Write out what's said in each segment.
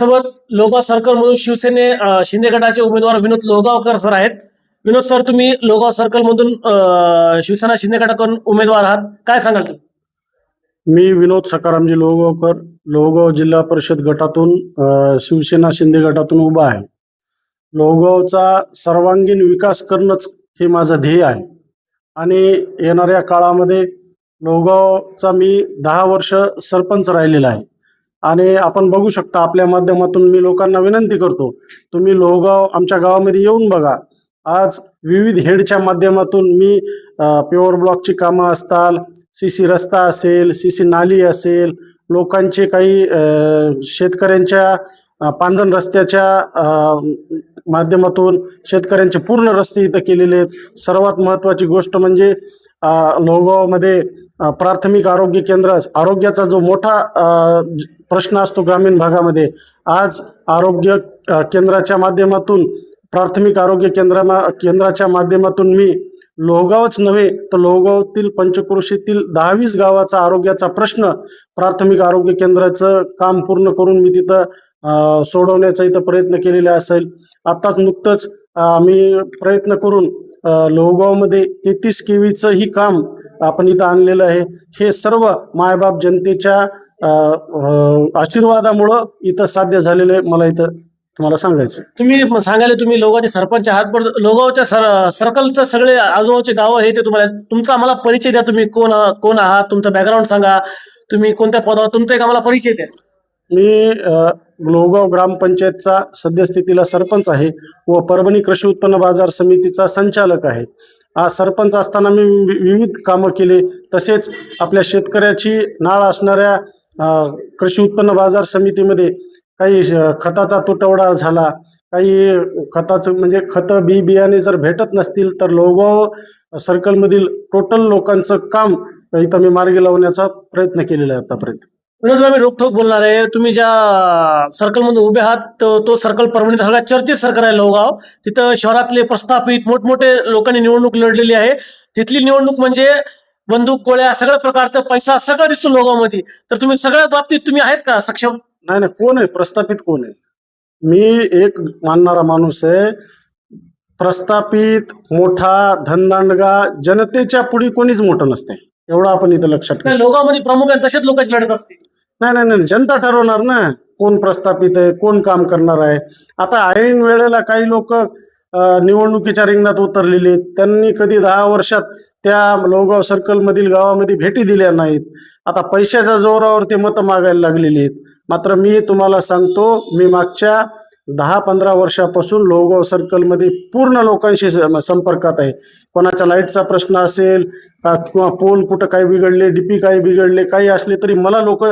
सोबत लोहगाव सर्कल मधून शिंदे गटाचे उमेदवार विनोद लोहगावकर सर आहेत. विनोद सर, तुम्ही लोहगाव सर्कल मधून शिवसेना शिंदे गटाकडून उमेदवार आहात, काय सांगाल तुम्ही? मी विनोद सकारामजी लोहगावकर, लोहगाव जिल्हा परिषद गटातून शिवसेना शिंदे गटातून उभा आहे. लोहगावचा सर्वांगीण विकास करणंच हे माझं ध्येय आहे आणि येणाऱ्या काळामध्ये लोहगावचा मी 10 वर्ष सरपंच राहिलेला आहे आणि आपण बघू शकता, आपल्या माध्यमातून मी लोकांना विनंती करतो, तुम्ही लोहगाव आमच्या गावामध्ये येऊन बघा. आज विविध हेडच्या माध्यमातून मी प्युअर ब्लॉकची कामं असताल, सी रस्ता असेल, सी नाली असेल, लोकांचे काही शेतकऱ्यांच्या पांधन रस्त्याच्या माध्यमातून शेतकऱ्यांचे पूर्ण रस्ते इथं केलेले आहेत. सर्वात महत्त्वाची गोष्ट म्हणजे लोहगावमध्ये प्राथमिक आरोग्य केंद्र, आरोग्याचा जो मोठा प्रश्न असतो ग्रामीण भागामध्ये, आज आरोग्य केंद्राच्या माध्यमातून, प्राथमिक आरोग्य केंद्राच्या माध्यमातून मी लोहगावच नव्हे तर लोहगावातील पंचक्रोशीतील 10-20 गावाचा आरोग्याचा प्रश्न प्राथमिक आरोग्य केंद्राचं काम पूर्ण करून मी तिथं सोडवण्याचा इथं प्रयत्न केलेला असेल. आत्ताच नुकतंच आम्ही प्रयत्न करून लोहगावमध्ये 33 केवीचं ही काम आपण इथं आणलेलं आहे. हे सर्व मायबाप जनतेच्या आशीर्वादामुळं इथं साध्य झालेलं आहे. मला इथं तुम्हाला सांगायचं. तुम्ही सांगायला तुम्ही लोहगावचे सरपंच आहात, पण लोहगावच्या सर्कलचं सगळे आजूबाजूचे गावं हे ते तुमचा आम्हाला परिचय द्या. तुम्ही कोण आहात, तुमचं बॅकग्राऊंड सांगा, तुम्ही कोणत्या पदावर, तुमचा एक आम्हाला परिचय द्या. मी लोहगाव ग्रामपंचायतचा सद्यस्थितीला सरपंच आहे व परभणी कृषी उत्पन्न बाजार समितीचा संचालक आहे. सरपंच असताना मी विविध कामं केले. तसेच आपल्या शेतकऱ्याची नाळ असणाऱ्या कृषी उत्पन्न बाजार समितीमध्ये काही खताचा तुटवडा झाला, काही खताचं म्हणजे खतं बियाणे जर भेटत नसतील तर लोहगाव सर्कलमधील टोटल लोकांचं काम इथं मी मार्गी लावण्याचा प्रयत्न केलेला आहे आतापर्यंत. विनोद, मी रोखोक बोलणार आहे. तुम्ही ज्या सर्कलमध्ये उभे आहात तो सर्कल परभणीचा सगळ्यात चर्चित सर्कल आहे लोहगाव. तिथं शहरातले प्रस्थापित मोठमोठे लोकांनी निवडणूक लढलेली आहे. तिथली निवडणूक म्हणजे बंदूक, गोळ्या, सगळ्या प्रकारचा पैसा सगळं दिसतो लोहगावमध्ये. तर तुम्ही सगळ्या बाबतीत तुम्ही आहेत का सक्षम? नाही, कोण आहे प्रस्थापित? कोण आहे? मी एक मानणारा माणूस आहे. प्रस्थापित, मोठा, धनदांडगा, जनतेच्या पुढे कोणीच मोठं नसते, एवढं आपण इथं लक्षात ठेवा. लोहगावमध्ये प्रमुख आहे तसेच लोकांची लढत असते. नाही, जनता ठरवणार ना कोण प्रस्थापित आहे, कोण काम करणार आहे. आता ऐन वेळेला काही लोक निवडणुकीच्या रिंगणात उतरलेले आहेत. त्यांनी कधी 10 वर्षात त्या लोहगाव सर्कलमधील गावामध्ये भेटी दिल्या नाहीत. आता पैशाच्या जोरावर ते मतं मागायला लागलेली आहेत. मात्र मी तुम्हाला सांगतो, मी मागच्या 10-15 वर्षापासून लोहगाव सर्कलमध्ये पूर्ण लोकांशी संपर्कात आहे. कोणाच्या लाईटचा प्रश्न असेल किंवा पोल कुठं काही बिघडले, डीपी काही बिघडले, काही असले तरी मला लोक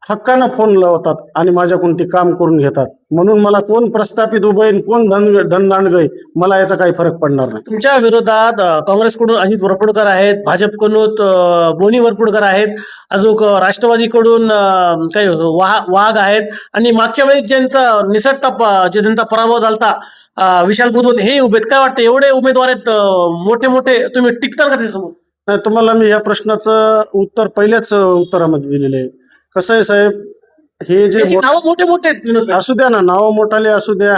हक्कानं फोन लावतात आणि माझ्याकडून ते काम करून घेतात. म्हणून मला कोण प्रस्थापित उभं आहे, कोण धनदांडगं आहे, मला याचा काही फरक पडणार नाही. तुमच्या विरोधात काँग्रेसकडून अजित वरपुडकर आहेत, भाजपकडून बोनी वरपुडकर आहेत, अजून राष्ट्रवादीकडून काही वाघ आहेत आणि मागच्या वेळेस ज्यांचा पराभव झाला विशाल बुधवत हे उभे आहेत. काय वाटतं, एवढे उमेदवार आहेत मोठे मोठे, तुम्ही टिकताल का त्यासमोर? नाही, तुम्हाला मी या प्रश्नाचं उत्तर पहिल्याच उत्तरामध्ये दिलेलं आहे. कसं आहे साहेब, हे जे नाव मोठे मोठे आहेत, असू द्या ना, नावं मोठाले असू द्या,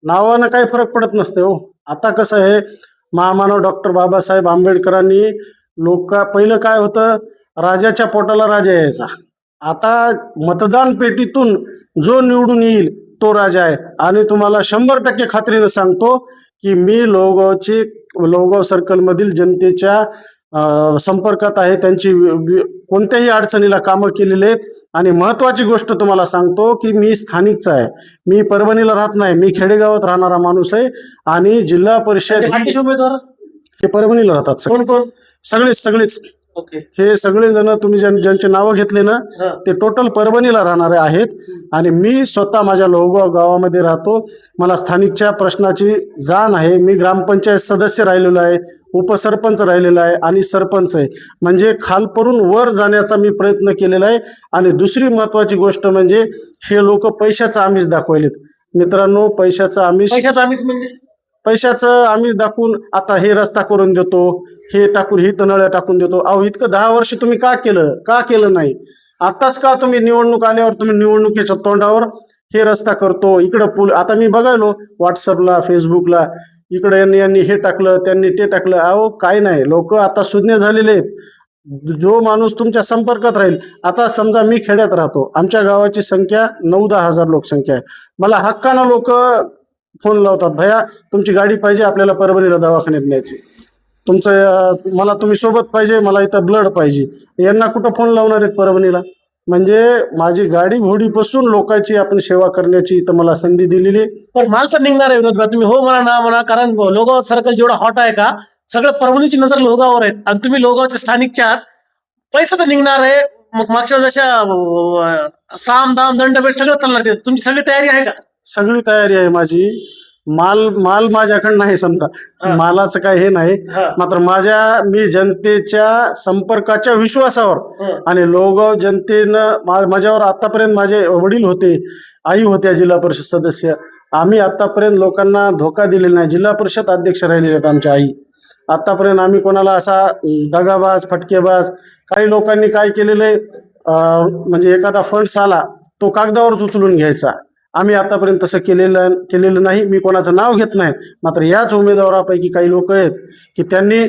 नावानं काही फरक पडत नसते हो. आता कसं आहे, महामानव डॉक्टर बाबासाहेब आंबेडकरांनी पहिलं काय होतं, राजाच्या पोटाला राजा यायचा. आता मतदान पेटीतून जो निवडून येईल तो राजा आहे. आणि तुम्हाला 100% खात्रीनं सांगतो की मी लोहगाव सर्कलमधील जनतेच्या संपर्कात आहे. त्यांची कोणत्याही अडचणीला कामं केलेली आहेत. आणि महत्त्वाची गोष्ट तुम्हाला सांगतो की मी स्थानिकचा आहे, मी परभणीला राहत नाही, मी खेडेगावात राहणारा माणूस आहे. आणि जिल्हा परिषद हे परभणीला राहतात. सगळेच हे सगळे जण तुम्ही ज्यांचे नावं घेतले ना, ते टोटल परभणीला राहणारे आहेत. आणि मी स्वतः माझ्या लोहगाव गावामध्ये राहतो. मला स्थानिकच्या प्रश्नाची जाण आहे. मी ग्रामपंचायत सदस्य राहिलेलो आहे, उपसरपंच राहिलेला आहे आणि सरपंच आहे. म्हणजे खालपरून वर जाण्याचा मी प्रयत्न केलेला आहे. आणि दुसरी महत्त्वाची गोष्ट म्हणजे हे लोक पैशाचं आमिष दाखवायलेत. मित्रांनो, पैशाचं आमिष म्हणजे पैशाचं आम्ही दाखवून आता हे रस्ता करून देतो, हे टाकून, ही नळ्या टाकून देतो. अहो, इतकं 10 वर्ष तुम्ही का केलं नाही? आताच का तुम्ही निवडणूक आल्यावर तुम्ही निवडणुकीच्या तोंडावर हे रस्ता करतो, इकडं पूल. आता मी बघायलो व्हॉट्सअपला, फेसबुकला, इकडे यांनी यांनी हे टाकलं, त्यांनी ते टाकलं. अहो काय नाही, लोक आता सुज्ञ झालेले आहेत. जो माणूस तुमच्या संपर्कात राहील. आता समजा मी खेड्यात राहतो, आमच्या गावाची संख्या 9-10 हजार लोकसंख्या आहे. मला हक्कानं लोक फोन लावतात, भैया तुमची गाडी पाहिजे, आपल्याला परभणीला दवाखान्यात न्यायचे, मला तुम्ही सोबत पाहिजे, मला इथं ब्लड पाहिजे. यांना कुठं फोन लावणार आहेत परभणीला? म्हणजे माझी गाडी घोडीपासून लोकांची आपण सेवा करण्याची इथं मला संधी दिलेली आहे. पण माल तर निघणार आहे विनोद भाई, तुम्ही हो म्हणा ना म्हणा, कारण लोगाव सर्कल जेवढा हॉट आहे का, सगळं परभणीची नजर लोगावर आहेत आणि तुम्ही लोगावचे स्थानिकच्या आहात. पैसा तर निघणार आहे. मग मागच्या जशा साम दाम दंडभेट सगळं चालणार ते. तुमची सगळी तयारी आहे का? सगळी तयारी आहे माझी. माल माझ्याकडे नाही, समजा मालाचं काय हे नाही. मात्र मी जनतेच्या संपर्काच्या विश्वासावर आणि लोगाव जनतेनं माझ्यावर आतापर्यंत, माझे वडील होते, आई होत्या जिल्हा परिषद सदस्य, आम्ही आतापर्यंत लोकांना धोका दिलेला नाही. जिल्हा परिषद अध्यक्ष राहिलेले आहेत आमच्या आई. आतापर्यंत आम्ही कोणाला असा दगाबाज, फटकेबाज, काही लोकांनी काय केलेलं आहे, म्हणजे एखादा फंड्स आला तो कागदावरच उचलून घ्यायचा. आम्ही आतापर्यंत तसं केलेलं नाही. मी कोणाचं नाव घेत नाही. मात्र याच उमेदवारापैकी काही लोक आहेत की त्यांनी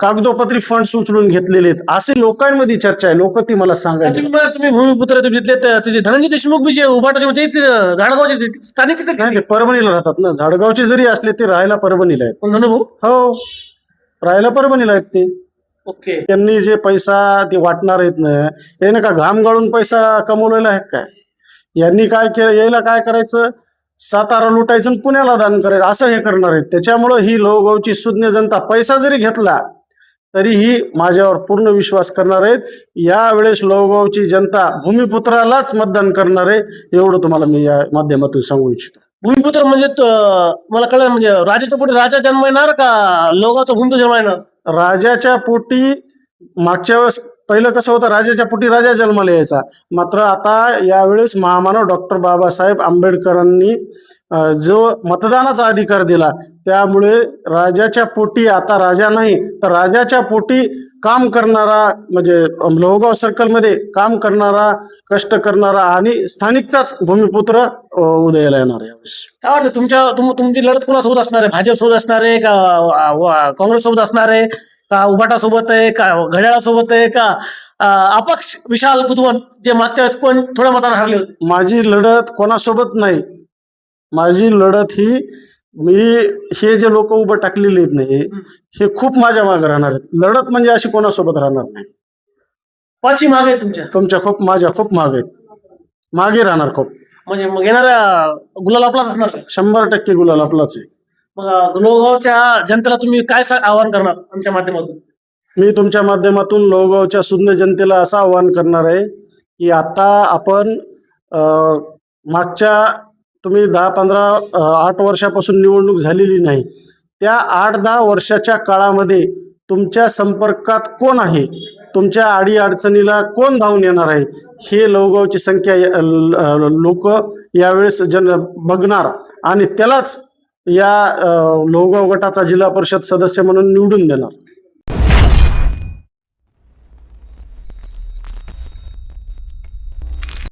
कागदोपत्री फंड्स उचलून घेतलेले आहेत, असे लोकांमध्ये चर्चा आहे. लोक ती मला सांगायचे. तुम्ही भूमिपुत्र तिथले धनंजय देशमुख बी जे उभाटाचे होते झाडगावचे स्थानिक नाही, ते परभणीला राहतात ना. झाडगावचे जरी असले ते राहायला परभणीला आहेत. हो, राहायला परभणीला आहेत ते. ओके. त्यांनी जे पैसा ते वाटणार आहेत ना, याने का घाम गाळून पैसा कमवलेला आहे काय? यांनी काय केलं, यायला काय करायचं, सातारा लुटायचं आणि पुण्याला दान करायचं, असं हे करणार आहेत. त्याच्यामुळं ही लोगावची सुज्ञ जनता पैसा जरी घेतला तरीही माझ्यावर पूर्ण विश्वास करणार आहेत. यावेळेस लोगावची जनता भूमिपुत्रालाच मतदान करणार आहे, एवढं तुम्हाला मी या माध्यमातून सांगू इच्छितो. भूमिपुत्र म्हणजे मला कळलं, म्हणजे राजाच्या पोटी राजा जन्मायणार का लोगावचा भूमिपुत्र जन्मायणार? राजाच्या पोटी मागच्या वेळेस पहिलं कसं होतं, राजाच्या पोटी राजा जन्माला यायचा. मात्र आता यावेळेस महामानव डॉक्टर बाबासाहेब आंबेडकरांनी जो मतदानाचा अधिकार दिला, त्यामुळे राजाच्या पोटी आता राजा नाही तर राजाच्या पोटी काम करणारा, म्हणजे लोहगाव सर्कलमध्ये काम करणारा, कष्ट करणारा आणि स्थानिकचाच भूमिपुत्र उदयाला येणार आहे यावेळेस. काय वाटतं तुमची लढत कोणासोबत असणार आहे? भाजप सोबत असणार आहे का काँग्रेस सोबत असणार आहे का उभाटा सोबत आहे का घड्याळा सोबत आहे का अपक्ष विशाल बुधवन जे मागच्या वेळेस कोण थोड्या मताने हरले होते? माझी लढत कोणासोबत नाही. माझी लढत ही हे जे लोक उभं टाकलेले आहेत नाही, हे खूप माझ्या मागे राहणार आहेत. लढत म्हणजे अशी कोणासोबत राहणार नाही. पाची मागे आहे तुमच्या माझ्या खूप मागे आहेत, मागे राहणार खूप. म्हणजे मग येणाऱ्या गुलाल आपलाच असणार का? 100% गुलाल आपलाच आहे. मग लोहगावच्या जनतेला तुम्ही काय आवाहन करणार आमच्या माध्यमातून? मी तुमच्या माध्यमातून लोहगावच्या सुज्ञ जनतेला असं आवाहन करणार आहे की आता आपण मागच्या तुम्ही 10-15-8 वर्षापासून निवडणूक झालेली नाही, त्या 8-10 वर्षाच्या काळामध्ये तुमच्या संपर्कात कोण आहे, तुमच्या अडीअडचणीला कोण धावून येणार आहे, हे लोहगावची संख्या लोक यावेळेस बघणार आणि त्यालाच या लोहगाव गटाचा जिल्हा परिषद सदस्य म्हणून निवडून देणार.